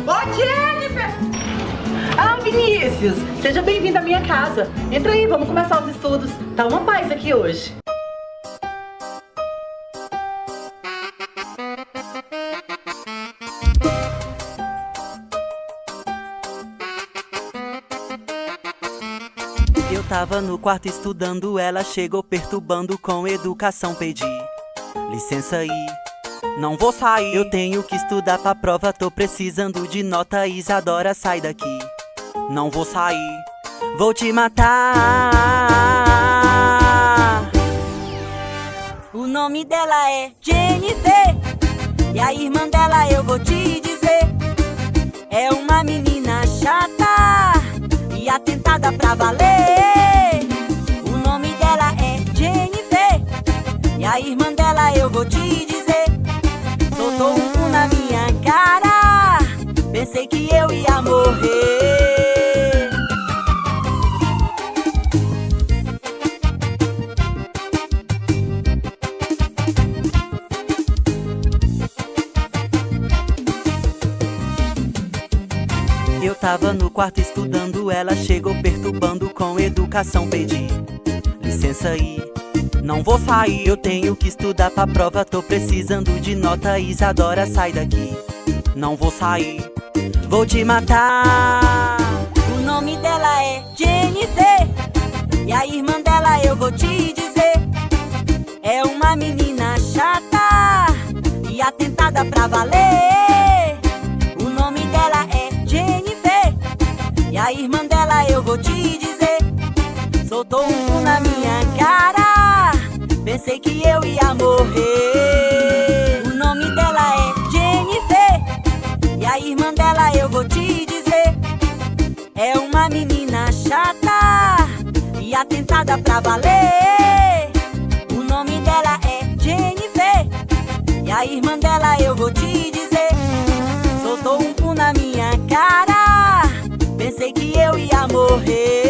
Ô, Jennifer! Ah, Vinícius, seja bem-vindo à minha casa. Entra aí, vamos começar os estudos. Tá uma paz aqui hoje. Eu tava no quarto estudando, ela chegou perturbando com educação, pedi licença aí, não vou sair. Eu tenho que estudar pra prova, tô precisando de nota. Isadora, sai daqui, não vou sair, vou te matar. O nome dela é Jennifer, e a irmã dela eu vou te dizer, é uma menina chata e atentada pra valer. O nome dela é Jennifer, e a irmã dela eu vou te dizer, soltou um pum na minha cara, pensei que eu ia morrer. Eu tava no quarto estudando, ela chegou perturbando com educação, pedi licença aí, não vou sair. Eu tenho que estudar pra prova, tô precisando de nota. Isadora, sai daqui, não vou sair, vou te matar. O nome dela é Jennifer, e a irmã dela eu vou te dizer, é uma menina chata e atentada pra valer. O nome dela é Jennifer, e a irmã dela eu vou te dizer, soltou um pum na minha cara, pensei que eu ia morrer. O nome dela é Jennifer, e a irmã dela eu vou te dizer, é uma menina chata e atentada pra valer. O nome dela é Jennifer, e a irmã dela eu vou te dizer, soltou um pum na minha cara, pensei que eu ia morrer.